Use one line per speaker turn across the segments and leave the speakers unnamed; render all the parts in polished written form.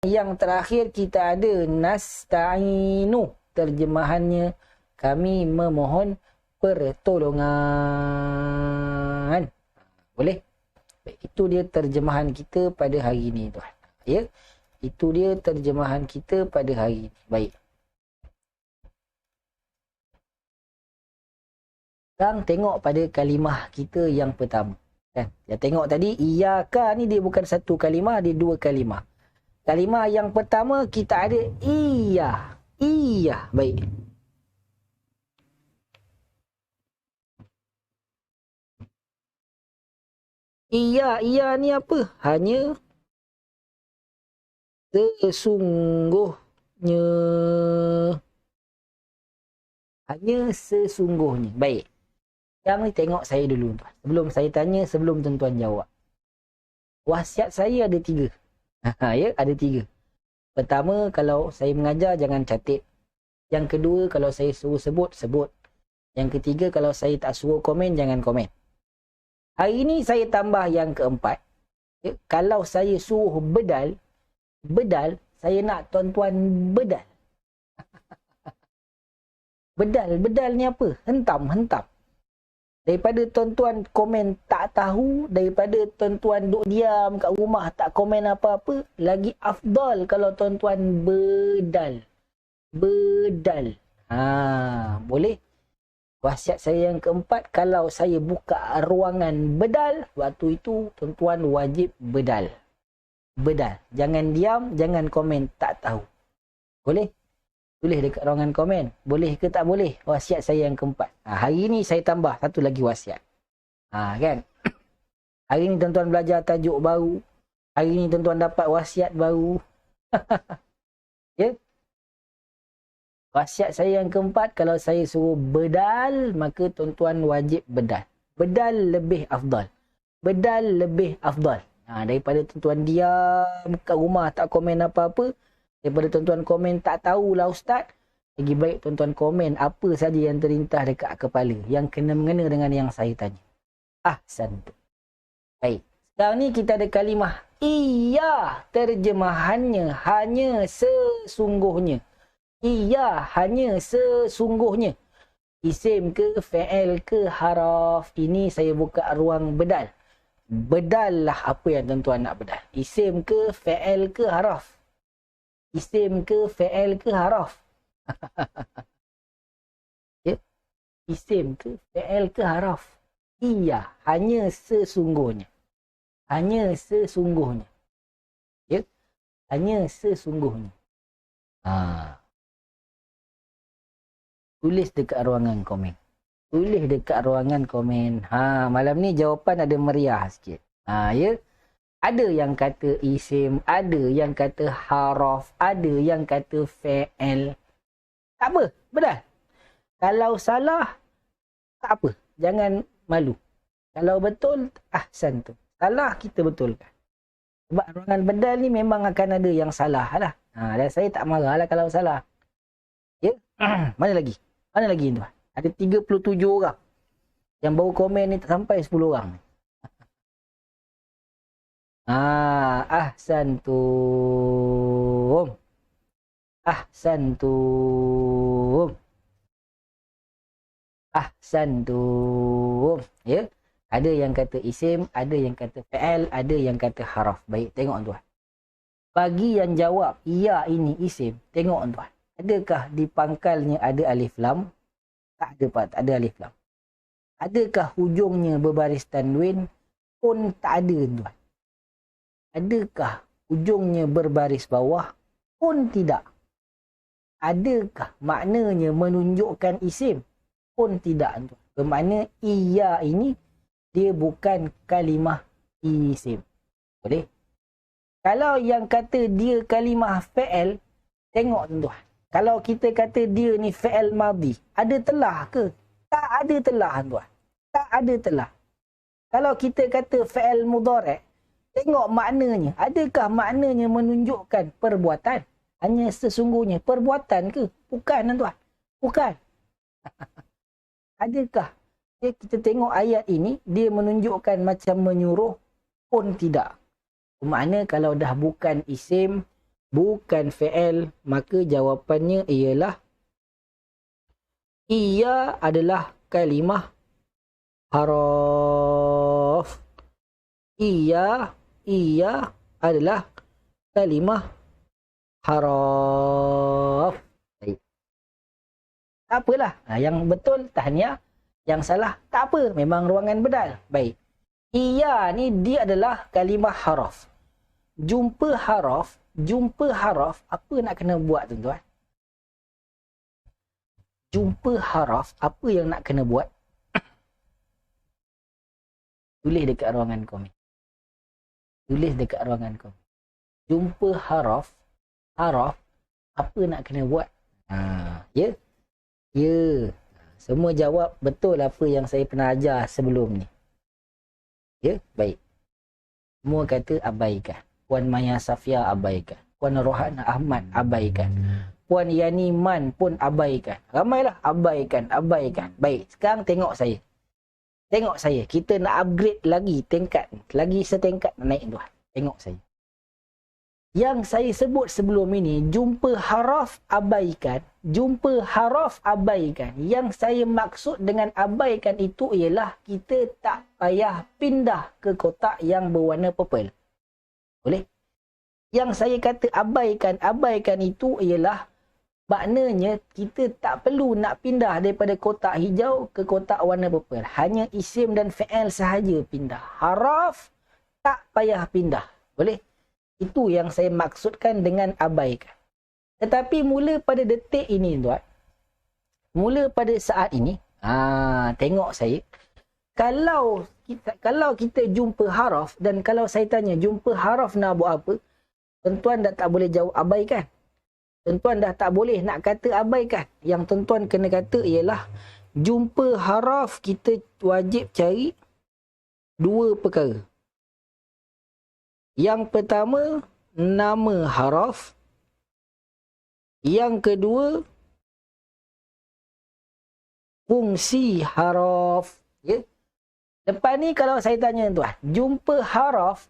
Yang terakhir kita ada nasta'inu. Terjemahannya kami memohon pertolongan. Boleh? Itu dia terjemahan kita pada hari ini, tuan. Ya? Itu dia terjemahan kita pada hari ini. Baik. Sekarang tengok pada kalimah kita yang pertama. Kan? Ya, tengok tadi, iyaka ni dia bukan satu kalimah, dia dua kalimah. Kalimah yang pertama kita ada iya. Iya. Baik. Iya. Iya ni apa? Hanya sesungguhnya. Hanya sesungguhnya. Baik. Sekarang ni tengok saya dulu. Sebelum saya tanya, sebelum tuan-tuan jawab. Wasiat saya ada 3. Ya, ada 3. Pertama, kalau saya mengajar, jangan catat. Yang kedua, kalau saya suruh sebut, sebut. Yang ketiga, kalau saya tak suruh komen, jangan komen. Hari ini saya tambah yang keempat. Ya, kalau saya suruh bedal, saya nak tuan-tuan bedal. Bedal ni apa? Hentam. Daripada tuan-tuan komen tak tahu, daripada tuan-tuan duduk diam kat rumah tak komen apa-apa, lagi afdal kalau tuan-tuan bedal. Boleh? Wasiat saya yang keempat, kalau saya buka ruangan bedal, waktu itu tuan-tuan wajib bedal. Jangan diam, jangan komen tak tahu. Boleh? Tulis dekat ruangan komen. Boleh ke tak boleh? Wasiat saya yang keempat. Hari ini saya tambah satu lagi wasiat. Kan? Hari ini tuan-tuan belajar tajuk baru. Hari ini tuan-tuan dapat wasiat baru. Ya? Wasiat saya yang keempat, kalau saya suruh bedal, maka tuan-tuan wajib bedal. Bedal lebih afdal. Daripada tuan-tuan diam kat rumah tak komen apa-apa, daripada tuan-tuan komen tak tahulah ustaz, lagi baik tuan-tuan komen apa saja yang terlintas dekat kepala, yang kena-mengena dengan yang saya tanya. Ahsantu. Baik. Sekarang ni kita ada kalimah iya. Terjemahannya hanya sesungguhnya. Iya, hanya sesungguhnya. Isim ke, fi'il ke, haraf. Ini saya buka ruang bedal. Bedal lah apa yang tuan-tuan nak bedal. Isim ke, fi'il ke, haraf. Isim ke, fi'il ke, haraf. Ya? Isim ke, fi'il ke, haraf. Iya, hanya sesungguhnya. Hanya sesungguhnya. Ya? Hanya sesungguhnya. Tulis dekat ruangan komen. Malam ni jawapan ada meriah sikit. Ya? Ada yang kata isim, ada yang kata haraf, ada yang kata fi'il. Tak apa, betul. Kalau salah, tak apa. Jangan malu. Kalau betul, ahsan tu. Salah, kita betulkan. Sebab ruangan bedal ni memang akan ada yang salah lah. Dan saya tak marah lah kalau salah. Ya? Mana lagi tu? Ada 37 orang. Yang baru komen ni tak sampai 10 orang. Ahsantum. Ya. Ada yang kata isim, ada yang kata fi'il, ada yang kata haraf. Baik, tengok tuan. Bagi yang jawab iya ini isim, tengok tuan. Adakah di pangkalnya ada alif lam? Tak ada, Pak. Tak ada alif lam. Adakah hujungnya berbaris tanwin? Pun tak ada, tuan. Adakah ujungnya berbaris bawah? Pun tidak. Adakah maknanya menunjukkan isim? Pun tidak. Bermakna iya ini dia bukan kalimah isim. Boleh? Kalau yang kata dia kalimah fi'il, tengok tuan. Kalau kita kata dia ni fi'il madhi, ada telah ke? Tak ada telah tuan. Tak ada telah. Kalau kita kata fi'il mudhari', tengok maknanya. Adakah maknanya menunjukkan perbuatan? Hanya sesungguhnya perbuatan ke? Bukan tuan. Bukan. Adakah kita tengok ayat ini, dia menunjukkan macam menyuruh? Pun tidak. Makna kalau dah bukan isim, bukan fi'il, maka jawapannya ialah ia adalah kalimah haraf. Ia adalah kalimah haraf. Baik. Tak apalah. Yang betul tahniah, yang salah tak apa, memang ruangan bedal. Baik. Ia ni dia adalah kalimah haraf. Jumpa haraf, apa nak kena buat tuan-tuan? Jumpa haraf, apa yang nak kena buat? Tulis dekat ruangan komen. Tulis dekat ruangan komen. Jumpa haraf, apa nak kena buat? Ya? Ya. Semua jawab betul apa yang saya pernah ajar sebelum ni. Ya? Baik. Semua kata abaikan. Puan Maya Safia abaikan. Puan Rohana Ahmad abaikan. Puan Yani Man pun abaikan. Ramailah abaikan. Baik, sekarang tengok saya. Kita nak upgrade lagi tingkat. Lagi setingkat naik tuan. Tengok saya. Yang saya sebut sebelum ini, jumpa haraf abaikan. Yang saya maksud dengan abaikan itu ialah kita tak payah pindah ke kotak yang berwarna purple. Boleh? Yang saya kata abaikan itu ialah maknanya kita tak perlu nak pindah daripada kotak hijau ke kotak warna purple. Hanya isim dan fi'il sahaja pindah. Haraf tak payah pindah. Boleh? Itu yang saya maksudkan dengan abaikan. Tetapi mula pada detik ini tuan. Mula pada saat ini. Tengok saya. Kalau kita jumpa haraf dan kalau saya tanya jumpa haraf nak buat apa? Tuan-tuan dah tak boleh jawab abaikan. Tuan-tuan dah tak boleh nak kata abaikan. Yang tuan-tuan kena kata ialah jumpa haraf kita wajib cari dua perkara. Yang pertama, nama haraf. Yang kedua, fungsi haraf. Ya? Lepas ni kalau saya tanya tuan, jumpa haraf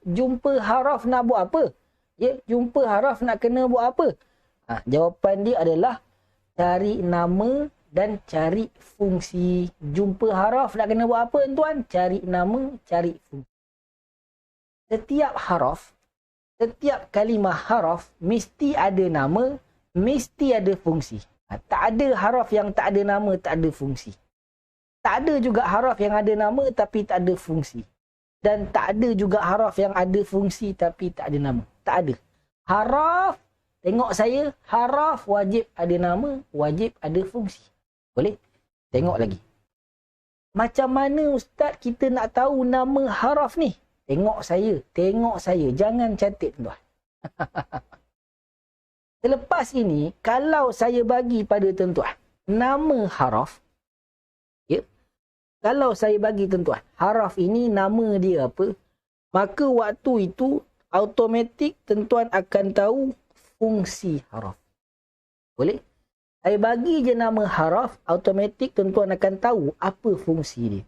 nak buat apa? Ya, jumpa haraf nak kena buat apa? Jawapan dia adalah cari nama dan cari fungsi. Jumpa haraf nak kena buat apa tuan? Cari nama, cari fungsi. Setiap haraf, setiap kalimah haraf mesti ada nama, mesti ada fungsi. Tak ada haraf yang tak ada nama, tak ada fungsi. Tak ada juga haraf yang ada nama tapi tak ada fungsi. Dan tak ada juga haraf yang ada fungsi tapi tak ada nama. Tak ada. Haraf, tengok saya, haraf wajib ada nama, wajib ada fungsi. Boleh? Tengok lagi. Macam mana Ustaz kita nak tahu nama haraf ni? Tengok saya. Jangan cantik tuan. Selepas ini, kalau saya bagi pada tuan-tuan nama haraf, ya, kalau saya bagi tuan-tuan, haraf ini nama dia apa, maka waktu itu automatik tuan-tuan akan tahu fungsi haraf. Boleh? Saya bagi je nama haraf, automatik tuan-tuan akan tahu apa fungsi dia.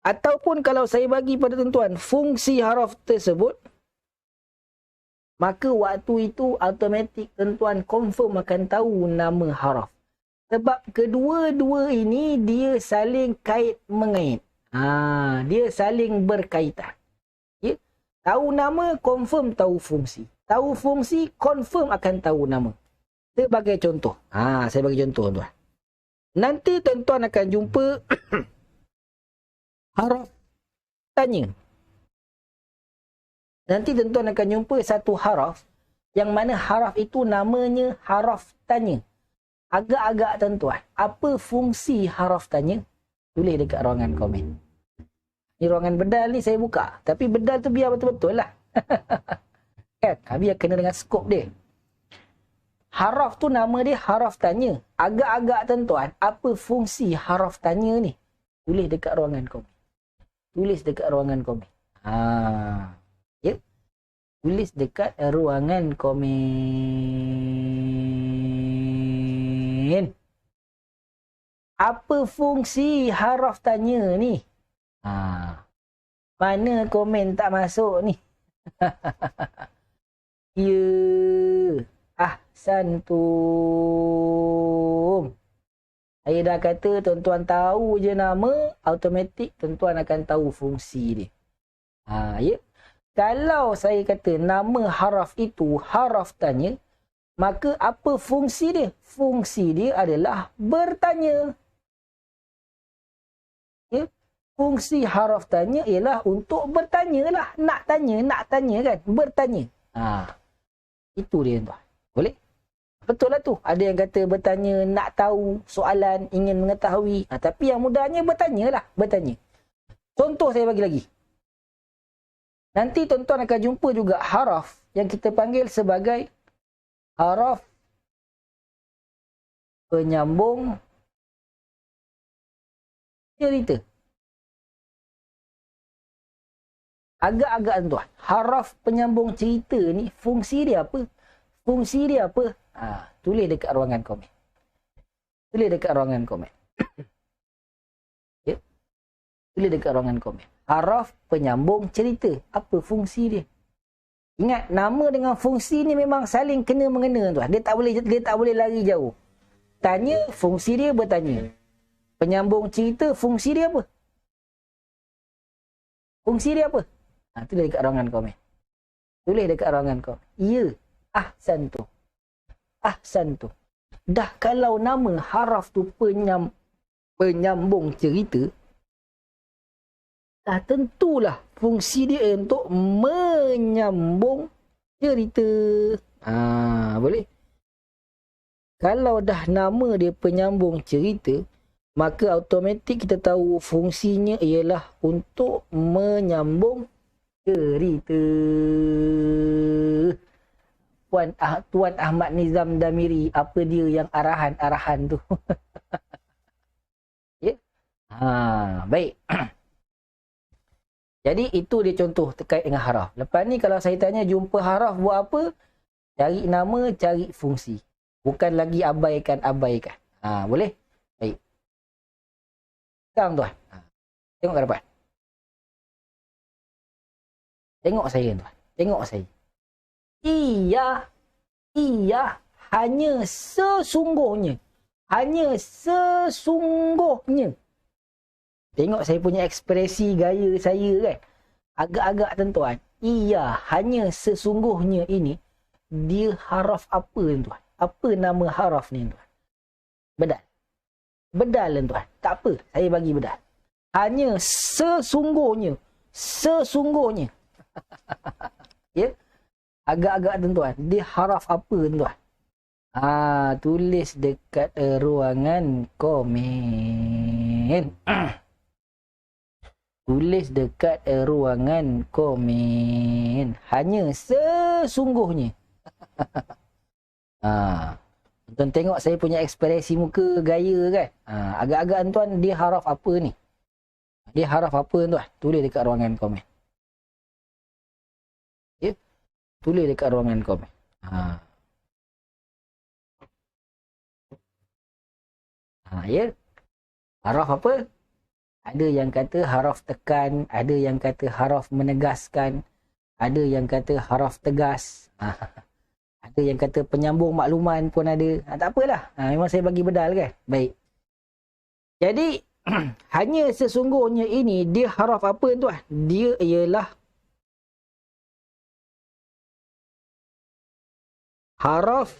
Ataupun kalau saya bagi pada tuan-tuan fungsi haraf tersebut, maka waktu itu automatik tuan-tuan confirm akan tahu nama haraf. Sebab kedua-dua ini dia saling kait-mengait. Dia saling berkaitan. Ya? Tahu nama, confirm tahu fungsi. Tahu fungsi, confirm akan tahu nama. Sebagai contoh. Saya bagi contoh tuan. Nanti tuan-tuan akan jumpa haraf tanya. Nanti tuan-tuan akan jumpa satu haraf yang mana haraf itu namanya haraf tanya. Agak-agak tuan-tuan, apa fungsi haraf tanya? Tulis dekat ruangan komen. Ni ruangan bedal ni saya buka. Tapi bedal tu biar betul-betul lah. Kan? Biar kena dengan skop dia. Haraf tu nama dia haraf tanya. Agak-agak tuan-tuan, apa fungsi haraf tanya ni? Tulis dekat ruangan komen. Tulis dekat ruangan komen. Ya. Tulis dekat ruangan komen. Apa fungsi haraf tanya ni? Mana komen tak masuk ni? Ya. Ahsantum. Saya dah kata tuan-tuan tahu je nama, automatik tuan-tuan akan tahu fungsi dia. Ya. Kalau saya kata nama haraf itu haraf tanya, maka apa fungsi dia? Fungsi dia adalah bertanya. Ya. Fungsi haraf tanya ialah untuk bertanya lah. Nak tanya kan? Bertanya. Itu dia tuan. Boleh? Betul lah tu. Ada yang kata bertanya, nak tahu soalan, ingin mengetahui. Tapi yang mudahnya bertanya lah. Bertanya. Contoh saya bagi lagi. Nanti tuan-tuan akan jumpa juga haraf yang kita panggil sebagai haraf penyambung cerita. Agak-agak tuan, haraf penyambung cerita ni fungsi dia apa? Fungsi dia apa? Tulis dekat ruangan komen. Tulis dekat ruangan komen. Ya? Tulis dekat ruangan komen. Haraf penyambung cerita. Apa fungsi dia? Ingat, nama dengan fungsi ni memang saling kena-mengena tuan. Dia tak boleh lari jauh. Tanya, fungsi dia bertanya. Penyambung cerita, fungsi dia apa? Fungsi dia apa? Tulis dekat ruangan komen. Tulis dekat ruangan komen. Ya, ahsantum. Ahsantum. Dah kalau nama haraf tu penyambung cerita, tentulah fungsi dia untuk menyambung cerita. Boleh? Kalau dah nama dia penyambung cerita, maka automatik kita tahu fungsinya ialah untuk menyambung cerita. Tuan Ahmad Nizam Damiri, apa dia yang arahan-arahan tu? Ya? Baik. Jadi itu dia contoh terkait dengan haraf. Lepas ni kalau saya tanya jumpa haraf buat apa? Cari nama, cari fungsi. Bukan lagi abaikan. Boleh? Baik. Sekarang tuan. Tengok ke depan. Tengok saya tuan. Tengok saya. Iya. Hanya sesungguhnya. Tengok saya punya ekspresi gaya saya kan. Agak-agak tuan. Iya, hanya sesungguhnya ini. Dia haraf apa tuan? Apa nama haraf ni tuan? Bedal. Bedal tuan. Tak apa, saya bagi bedal. Hanya sesungguhnya. Ya. Agak-agak tuan. Dia haraf apa tuan? Tulis dekat ruangan komen. Tulis dekat ruangan komen. Hanya sesungguhnya. Tuan tengok saya punya ekspresi muka gaya kan. Agak-agak tuan dia haraf apa ni? Dia haraf apa tuan? Tulis dekat ruangan komen. Ya? Tulis dekat ruangan komen. Ya? Haraf apa? Ada yang kata haraf tekan, ada yang kata haraf menegaskan, ada yang kata haraf tegas, ada yang kata penyambung makluman pun ada. Tak apalah, memang saya bagi bedal kan. Baik. Jadi, hanya sesungguhnya ini, dia haraf apa tuan? Dia ialah haraf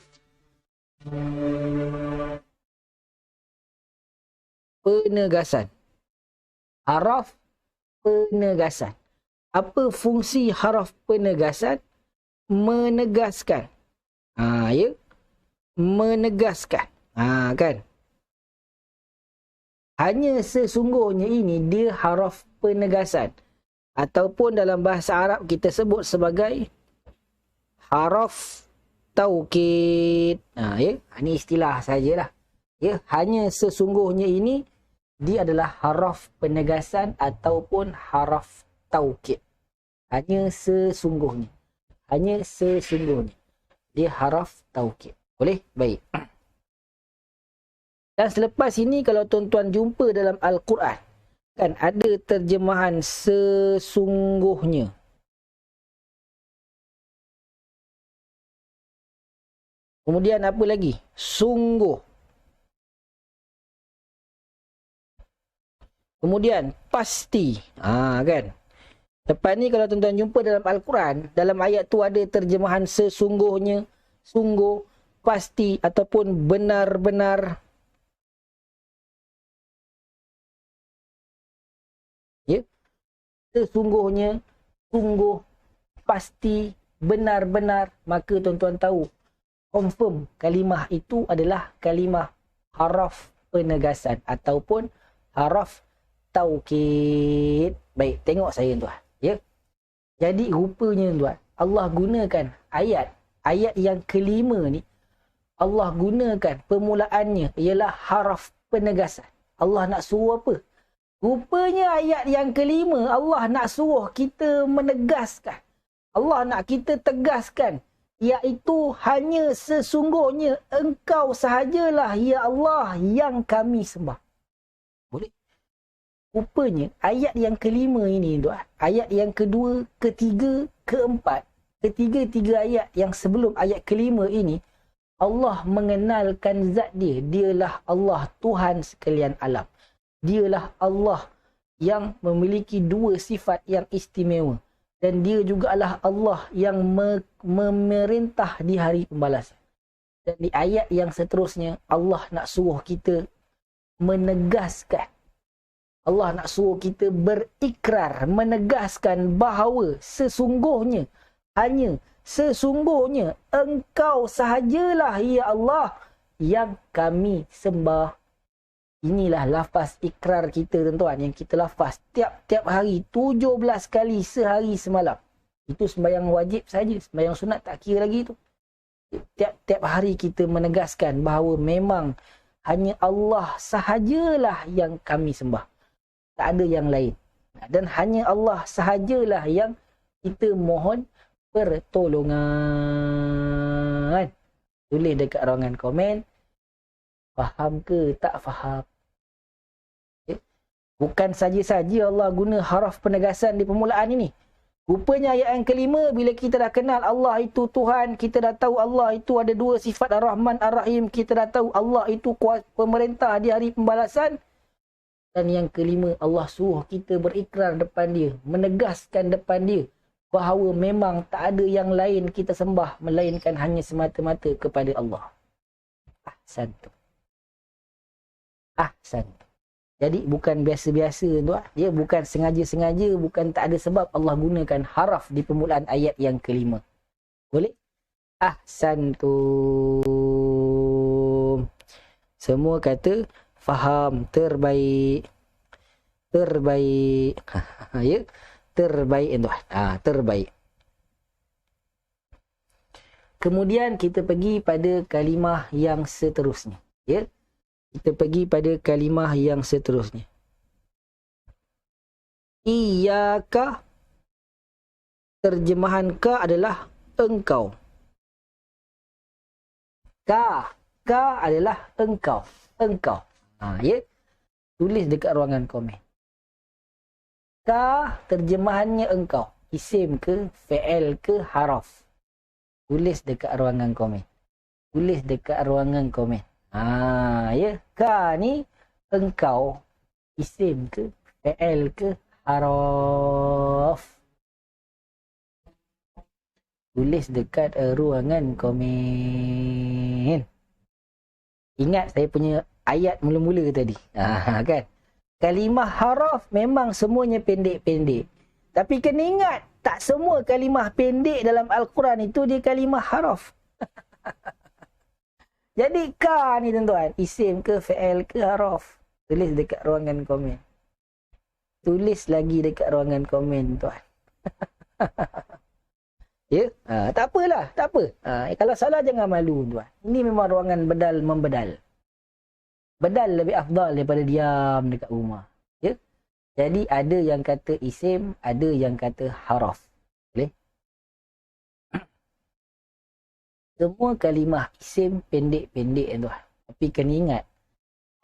penegasan. Haraf penegasan. Apa fungsi haraf penegasan? Menegaskan. Ya. Menegaskan. Kan? Hanya sesungguhnya ini dia haraf penegasan. Ataupun dalam bahasa Arab kita sebut sebagai haraf taukid. Ya. Ini istilah sajalah. Ya. Hanya sesungguhnya ini dia adalah haraf penegasan ataupun haraf taukid. Hanya sesungguhnya. Hanya sesungguhnya. Dia haraf taukid. Boleh? Baik. Dan selepas ini kalau tuan-tuan jumpa dalam Al-Quran, kan ada terjemahan sesungguhnya. Kemudian apa lagi? Sungguh. Kemudian pasti. Kan. Lepas ni kalau tuan-tuan jumpa dalam Al-Quran, dalam ayat tu ada terjemahan sesungguhnya, sungguh, pasti ataupun benar-benar. Ya. Sesungguhnya, sungguh, pasti, benar-benar, maka tuan-tuan tahu, confirm kalimah itu adalah kalimah haraf penegasan ataupun haraf taukid. Baik, tengok saya tuan. Ya. Jadi rupanya tuan, Allah gunakan ayat yang kelima ni, Allah gunakan permulaannya ialah haraf penegasan. Allah nak suruh apa? Rupanya ayat yang kelima Allah nak suruh kita menegaskan. Allah nak kita tegaskan, iaitu hanya sesungguhnya engkau sahajalah ya Allah yang kami sembah. Boleh? Rupanya ayat yang kelima ini tuan, ayat yang kedua, ketiga, keempat, ketiga-tiga ayat yang sebelum ayat kelima ini, Allah mengenalkan zat dia. Dialah Allah Tuhan sekalian alam. Dialah Allah yang memiliki dua sifat yang istimewa. Dan dia juga adalah Allah yang memerintah di hari pembalasan. Dan di ayat yang seterusnya, Allah nak suruh kita menegaskan. Allah nak suruh kita berikrar, menegaskan bahawa sesungguhnya, hanya sesungguhnya engkau sahajalah ya Allah yang kami sembah. Inilah lafaz ikrar kita tuan-tuan, yang kita lafaz tiap-tiap hari 17 kali sehari semalam. Itu sembahyang wajib saja, sembahyang sunat tak kira lagi tu. Tiap-tiap hari kita menegaskan bahawa memang hanya Allah sahajalah yang kami sembah. Tak ada yang lain. Dan hanya Allah sahajalah yang kita mohon pertolongan. Tulis dekat ruangan komen. Faham ke tak faham? Okay. Bukan saja-saja Allah guna haraf penegasan di permulaan ini. Rupanya ayat yang kelima, bila kita dah kenal Allah itu Tuhan, kita dah tahu Allah itu ada dua sifat Ar-Rahman Ar-Rahim, kita dah tahu Allah itu pemerintah di hari pembalasan. Dan yang kelima, Allah suruh kita berikrar depan dia, menegaskan depan dia bahawa memang tak ada yang lain kita sembah melainkan hanya semata-mata kepada Allah. Ahsantum. Ahsantum. Jadi bukan biasa-biasa tuan, dia bukan sengaja-sengaja, bukan tak ada sebab Allah gunakan haraf di permulaan ayat yang kelima. Boleh? Ahsantum. Semua kata faham, terbaik. Terbaik. Ya, terbaik tuan. Terbaik. Kemudian kita pergi pada kalimah yang seterusnya. Ya. Kita pergi pada kalimah yang seterusnya. Iyaka. Terjemahan ka adalah engkau. Ka adalah engkau. Engkau. Ya. Tulis dekat ruangan komen. Ka terjemahannya engkau. Isim ke, fi'il ke, haraf. Tulis dekat ruangan komen. Tulis dekat ruangan komen. Ya. Ka ni engkau. Isim ke, fi'il ke, haraf. Tulis dekat ruangan komen. Ingat saya punya ayat mula-mula tadi. Kan? Kalimah haraf memang semuanya pendek-pendek. Tapi kena ingat, tak semua kalimah pendek dalam Al-Quran itu dia kalimah haraf. Jadi ka ni tuan-tuan, isim ke, fi'il ke, haraf. Tulis dekat ruangan komen. Tulis lagi dekat ruangan komen tuan. Ya, tak apalah, tak apa. Kalau salah jangan malu tuan. Ini memang ruangan bedal membedal. Bedal lebih afdal daripada diam dekat rumah. Ya? Jadi ada yang kata isim, ada yang kata haraf. Boleh? Semua kalimah isim pendek-pendek tuan. Tapi kena ingat,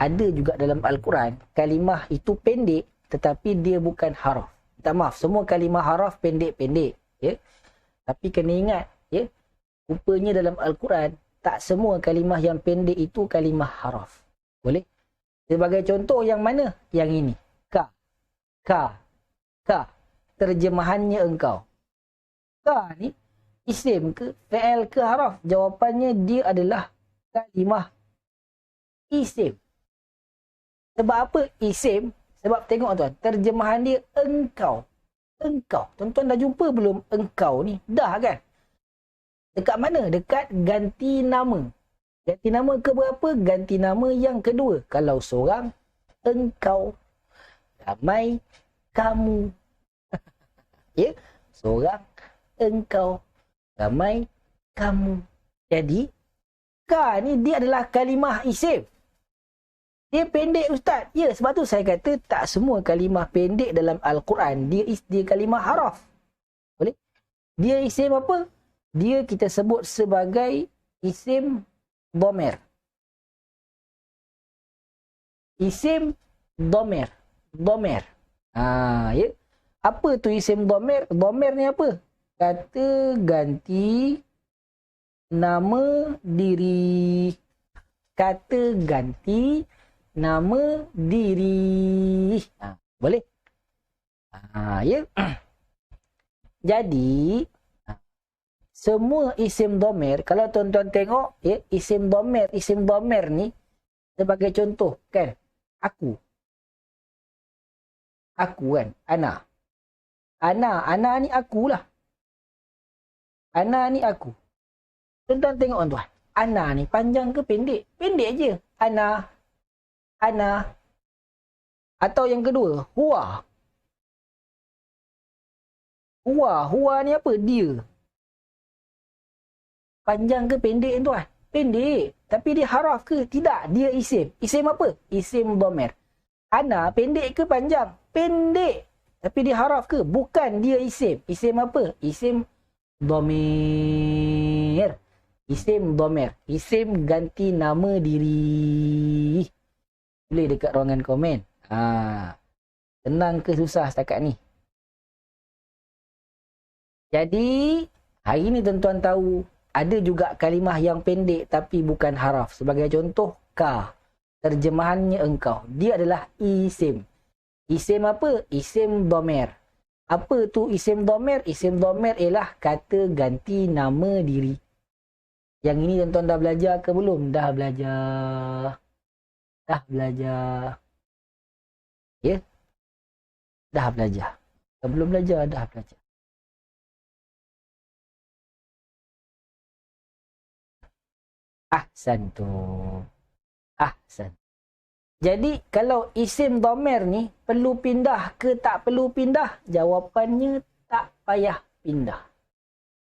ada juga dalam Al-Quran kalimah itu pendek tetapi dia bukan haraf. Minta maaf, semua kalimah haraf pendek-pendek. Ya? Tapi kena ingat, ya, rupanya dalam Al-Quran tak semua kalimah yang pendek itu kalimah haraf. Boleh? Sebagai contoh yang mana? Yang ini. Ka. Ka. Ka. Terjemahannya engkau. Ka ni isim ke, fi'il ke, haraf? Jawapannya dia adalah kalimah isim. Sebab apa isim? Sebab tengok tuan, terjemahan dia engkau. Engkau. Tuan-tuan dah jumpa belum engkau ni? Dah kan? Dekat mana? Dekat ganti nama. Ganti nama ke berapa? Ganti nama yang kedua. Kalau seorang, engkau. Ramai, kamu. Ya? Seorang, engkau. Ramai, kamu. Jadi, ka ni dia adalah kalimah isim. Dia pendek ustaz. Ya, sebab tu saya kata tak semua kalimah pendek dalam Al-Quran. Dia kalimah haraf. Boleh? Dia isim apa? Dia kita sebut sebagai isim dhamir. Isim dhamir. Dhamir. Ya. Apa tu isim dhamir? Dhamir ni apa? Kata ganti nama diri. Kata ganti nama diri. Boleh? Ya. Jadi, semua isim dhamir, kalau tuan-tuan tengok, ya, isim dhamir ni, sebagai contoh, kan? Aku. Aku kan? Ana. Ana ni akulah. Ana ni aku. Tuan-tuan tengok tuan. Ana ni panjang ke pendek? Pendek je. Ana. Atau yang kedua, huwa. Huwa ni apa? Dia. Panjang ke pendek tuan? Pendek. Tapi dia haraf ke? Tidak. Dia isim. Isim apa? Isim dhamir. Ana pendek ke panjang? Pendek. Tapi dia haraf ke? Bukan, dia isim. Isim apa? Isim dhamir. Isim dhamir. Isim ganti nama diri. Boleh dekat ruangan komen. Senang ke susah setakat ni? Jadi, hari ni tuan-tuan tahu, ada juga kalimah yang pendek tapi bukan haraf. Sebagai contoh, ka. Terjemahannya engkau. Dia adalah isim. Isim apa? Isim dhamir. Apa tu isim dhamir? Isim dhamir ialah kata ganti nama diri. Yang ini tuan-tuan dah belajar ke belum? Dah belajar. Dah belajar. Ya? Dah belajar. Belum belajar, dah belajar. Ahsantum. Ahsan. Jadi, kalau isim dhamir ni perlu pindah ke tak perlu pindah? Jawapannya tak payah pindah.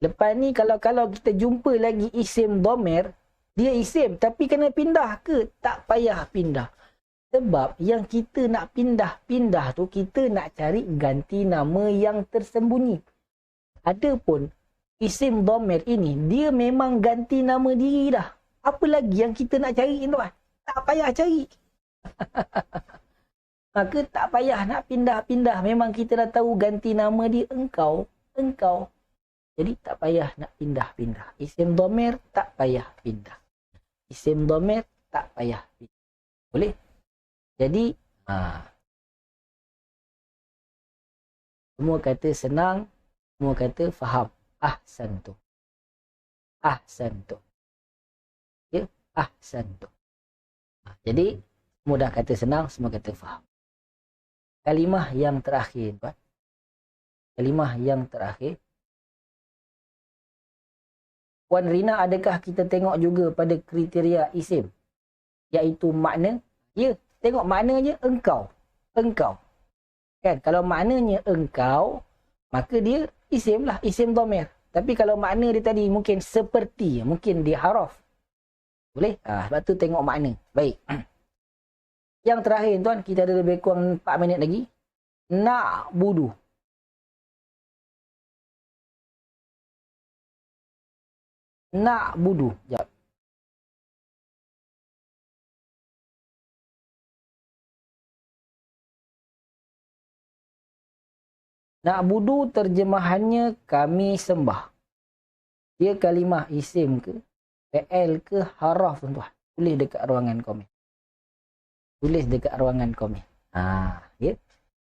Lepas ni, kalau kita jumpa lagi isim dhamir, dia isim tapi kena pindah ke? Tak payah pindah. Sebab yang kita nak pindah-pindah tu, kita nak cari ganti nama yang tersembunyi. Adapun isim dhamir ini, dia memang ganti nama diri dah. Apa lagi yang kita nak cari tuan? Tak payah cari. Maka tak payah nak pindah-pindah. Memang kita dah tahu ganti nama dia engkau. Engkau. Jadi tak payah nak pindah-pindah. Isim dhamir tak payah pindah. Isim dhamir tak payah pindah. Boleh? Jadi, semua kata senang. Semua kata faham. Ahsantum. Ahsantum. Ya, ahsantum. Jadi, mudah kata senang, semua kata faham. Kalimah yang terakhir, tuan. Kalimah yang terakhir. Puan Rina, adakah kita tengok juga pada kriteria isim? Iaitu makna. Ya, tengok maknanya engkau. Engkau. Kan? Kalau maknanya engkau, maka dia isim lah. Isim dhamir. Tapi kalau makna dia tadi mungkin seperti, mungkin dia haraf. Boleh? Sebab tu tengok makna. Baik. Yang terakhir tuan, kita ada lebih kurang 4 minit lagi. Na'budu. Na'budu. Sekejap. Na'budu terjemahannya kami sembah. Dia kalimah isim ke? fi'il ke haraf tuan-tuan? Tulis dekat ruangan komen. Tulis dekat ruangan komen. Ya.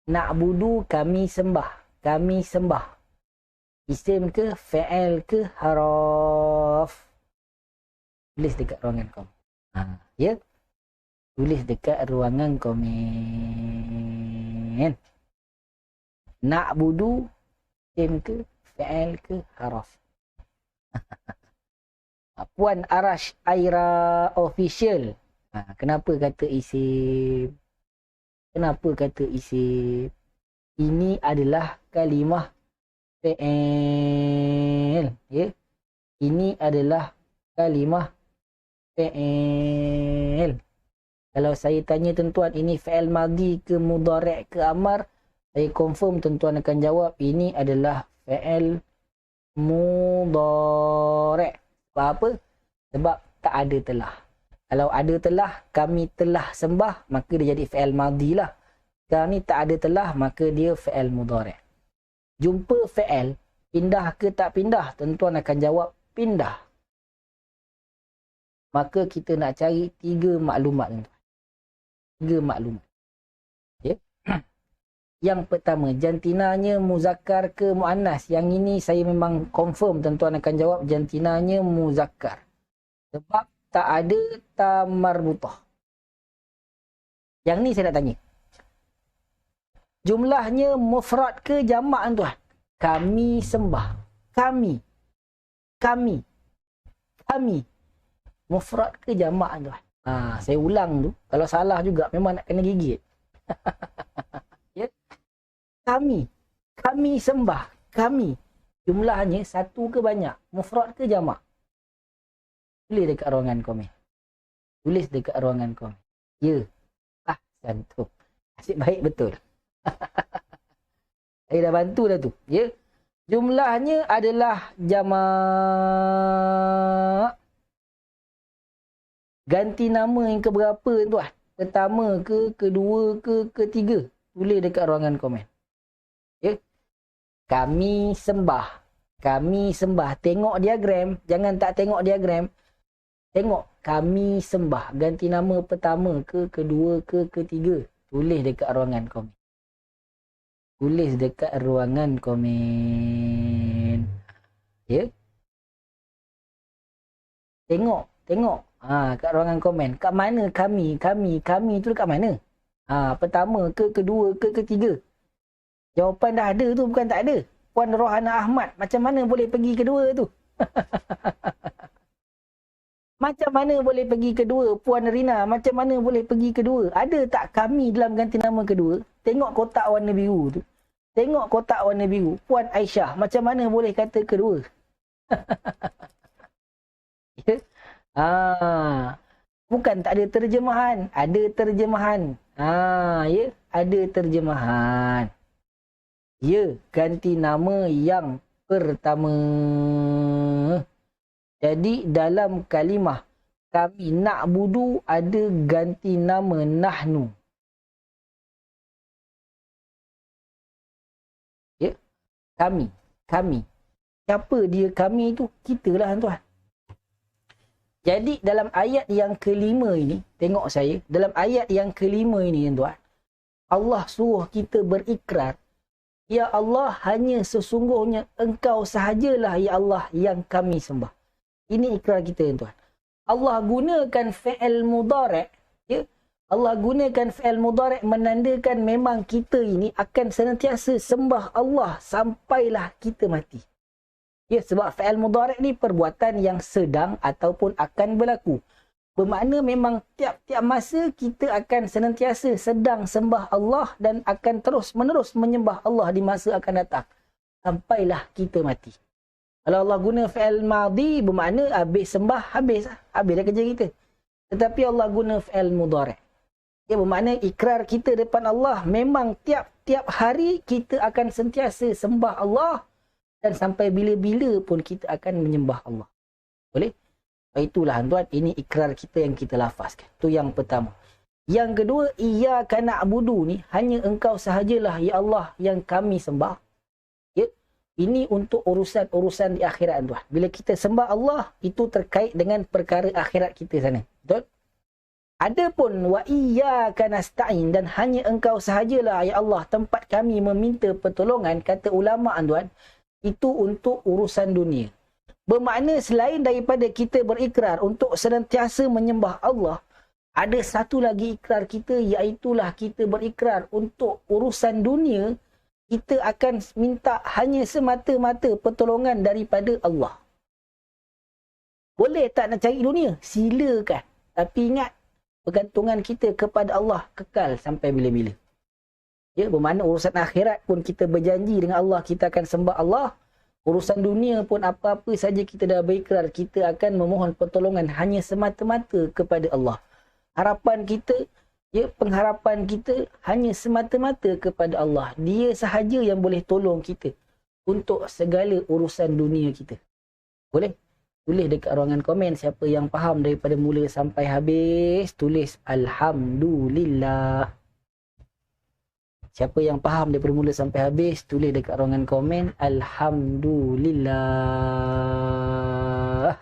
Na'budu, kami sembah. Kami sembah. Isim ke fi'il ke haraf? Tulis dekat ruangan komen. Ya. Tulis dekat ruangan komen. Na'budu, isim ke fi'il ke haraf? Puan Arash Aira Official. Kenapa kata isim? Kenapa kata isim? Ini adalah kalimah fi'il. Ya. Ini adalah kalimah fi'il. Kalau saya tanya tuan-tuan, ini fi'il madhi ke mudhari' ke amar, saya confirm tuan-tuan akan jawab ini adalah fi'il mudhari'. Sebab apa? Sebab tak ada telah. Kalau ada telah, kami telah sembah, maka dia jadi fi'il madhi lah. Sekarang ni tak ada telah, maka dia fi'il mudhari'. Jumpa fi'il, pindah ke tak pindah? Tuan-tuan akan jawab pindah. Maka kita nak cari 3 maklumat tuan-tuan. 3 maklumat. Ya. Yang pertama, jantinanya muzakkar ke muannas? Yang ini saya memang confirm tuan-tuan akan jawab jantinanya muzakkar. Sebab tak ada ta marbutah. Yang ni saya nak tanya. Jumlahnya mufrad ke jamak tuan? Kami sembah. Kami. Kami. Kami. Mufrad ke jamak tuan? Saya ulang tu. Kalau salah juga memang nak kena gigit. Ya. Kami. Kami sembah. Kami. Jumlahnya satu ke banyak? Mufrad ke jamak? Tulis dekat ruangan komen. Tulis dekat ruangan komen. Ya. Cantik. Asyik baik betul. Saya dah bantu dah tu. Ya. Jumlahnya adalah jamak. Ganti nama yang keberapa tuan? Pertama ke, kedua ke, ketiga? Tulis dekat ruangan komen. Ya. Kami sembah. Kami sembah. Tengok diagram. Jangan tak tengok diagram. Tengok. Kami sembah. Ganti nama pertama ke, kedua ke, ketiga? Tulis dekat ruangan komen. Tulis dekat ruangan komen. Ya. Tengok. Tengok. Kat ruangan komen. Kat mana kami? Kami tu dekat mana? Pertama ke, kedua ke, ketiga? Jawapan dah ada tu, bukan tak ada. Puan Rohana Ahmad, macam mana boleh pergi kedua tu? Macam mana boleh pergi kedua? Puan Rina, macam mana boleh pergi kedua? Ada tak kami dalam ganti nama kedua? Tengok kotak warna biru tu. Tengok kotak warna biru. Puan Aisyah, macam mana boleh kata kedua? Ya? Bukan tak ada terjemahan. Ada terjemahan. Ya, ada terjemahan. Ya, ganti nama yang pertama. Jadi dalam kalimah kami na'budu ada ganti nama nahnu. Ya, kami. Siapa dia kami itu? Kita lah tuan. Jadi dalam ayat yang kelima ini, tengok saya, dalam ayat yang kelima ini tuan, Allah suruh kita berikrar, ya Allah, hanya sesungguhnya Engkau sahajalah ya Allah yang kami sembah. Ini ikrar kita tuan. Allah gunakan fi'il mudhari', ya. Allah gunakan fi'il mudhari' menandakan memang kita ini akan senantiasa sembah Allah sampailah kita mati. Ya, sebab fi'il mudhari' ni perbuatan yang sedang ataupun akan berlaku. Bermakna memang tiap-tiap masa kita akan senantiasa sedang sembah Allah dan akan terus-menerus menyembah Allah di masa akan datang. Sampailah kita mati. Kalau Allah guna fi'il madhi, bermakna habis sembah, habis dah kerja kita. Tetapi Allah guna fi'il mudhari'. Ya, bermakna ikrar kita depan Allah, memang tiap-tiap hari kita akan sentiasa sembah Allah dan sampai bila-bila pun kita akan menyembah Allah. Boleh? Itulah tuan, ini ikrar kita yang kita lafazkan. Itu yang pertama. Yang kedua, iyyaka na'budu ni, hanya Engkau sahajalah ya Allah yang kami sembah. Ya. Ini untuk urusan-urusan di akhirat tuan. Bila kita sembah Allah, itu terkait dengan perkara akhirat kita sana. Betul? Adapun wa iyyaka nasta'in, dan hanya engkau sahajalah ya Allah tempat kami meminta pertolongan, kata ulama tuan, itu untuk urusan dunia. Bermakna selain daripada kita berikrar untuk senantiasa menyembah Allah, ada satu lagi ikrar kita, iaitulah kita berikrar untuk urusan dunia, kita akan minta hanya semata-mata pertolongan daripada Allah. Boleh tak nak cari dunia? Silakan. Tapi ingat, pergantungan kita kepada Allah kekal sampai bila-bila. Ya, bermakna urusan akhirat pun kita berjanji dengan Allah, kita akan sembah Allah. Urusan dunia pun apa-apa saja kita dah berikrar, kita akan memohon pertolongan hanya semata-mata kepada Allah. Harapan kita, ya, pengharapan kita hanya semata-mata kepada Allah. Dia sahaja yang boleh tolong kita untuk segala urusan dunia kita. Boleh? Tulis dekat ruangan komen siapa yang faham daripada mula sampai habis. Tulis Alhamdulillah. Siapa yang faham daripada mula sampai habis, tulis dekat ruangan komen Alhamdulillah.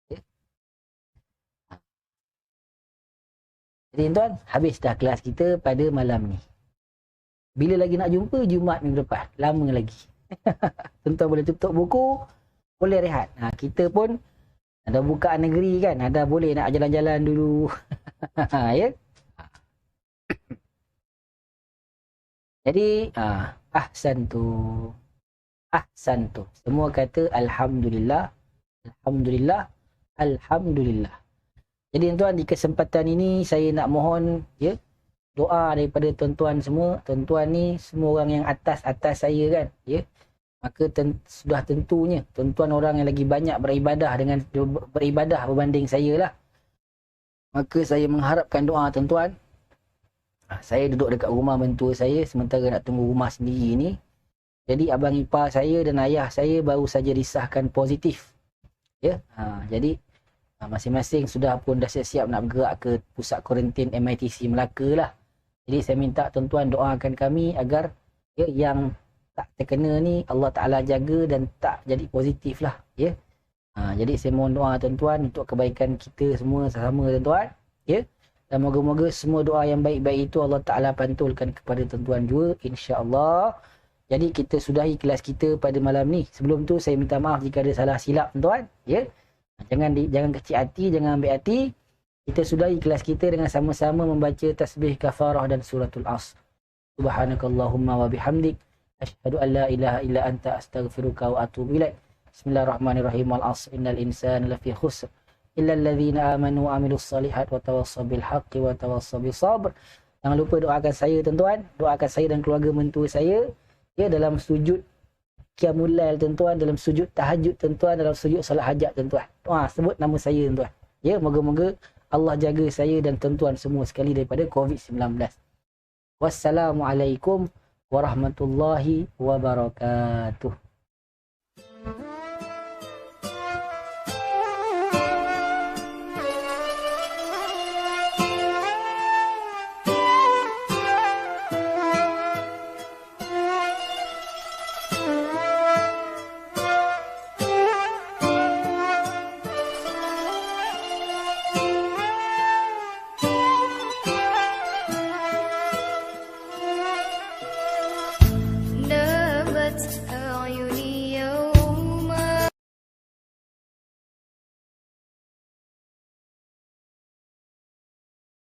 Okay. Jadi tuan, habis dah kelas kita pada malam ni. Bila lagi nak jumpa? Jumaat minggu depan. Lama lagi. Tuan-tuan boleh tutup buku, boleh rehat. Kita pun ada bukaan negeri kan, ada boleh nak jalan-jalan dulu. Ya. Jadi ahsantu. Semua kata alhamdulillah, alhamdulillah, alhamdulillah. Jadi tuan-tuan, di kesempatan ini saya nak mohon ya doa daripada tuan-tuan semua. Tuan-tuan ni semua orang yang atas saya kan, ya. Maka sudah tentunya tuan-tuan orang yang lagi banyak beribadah berbanding saya lah. Maka saya mengharapkan doa tuan-tuan. Saya duduk dekat rumah mentua saya sementara nak tunggu rumah sendiri ni. Jadi abang ipar saya dan ayah saya baru saja disahkan positif. Ya. Jadi masing-masing sudah pun dah siap-siap nak bergerak ke pusat kuarantin MITC Melaka lah. Jadi saya minta tuan-tuan doakan kami agar ya, yang tak terkena ni Allah Ta'ala jaga dan tak jadi positif lah. Ya. Jadi saya mohon doa tuan-tuan untuk kebaikan kita semua sama tuan-tuan. Ya. Dan moga-moga semua doa yang baik-baik itu Allah Ta'ala pantulkan kepada tuan-tuan juga, insya-Allah. Jadi kita sudahi kelas kita pada malam ni. Sebelum tu saya minta maaf jika ada salah silap tuan-tuan. Ya. Jangan kecil hati, jangan ambil hati. Kita sudahi kelas kita dengan sama-sama membaca tasbih kafarah dan suratul Asr. Subhanakallahumma wa bihamdik, asyhadu an la ilaha illa anta, astaghfiruka wa atubu ilaik. Bismillahirrahmanirrahim. Al-'asr innal insana lafi khusr illa alladhina amanu wa 'amilus shalihat wa tawassaw bil haqqi wa tawassaw bis sabr. Jangan lupa doakan saya tuan-tuan, doakan saya dan keluarga mentua saya ya dalam sujud qiyamul lail tuan-tuan, dalam sujud tahajud tuan-tuan, dalam sujud solat hajat tuan-tuan. Sebut nama saya tuan-tuan. Ya, moga-moga Allah jaga saya dan tuan-tuan semua sekali daripada COVID-19. Wassalamualaikum warahmatullahi wabarakatuh.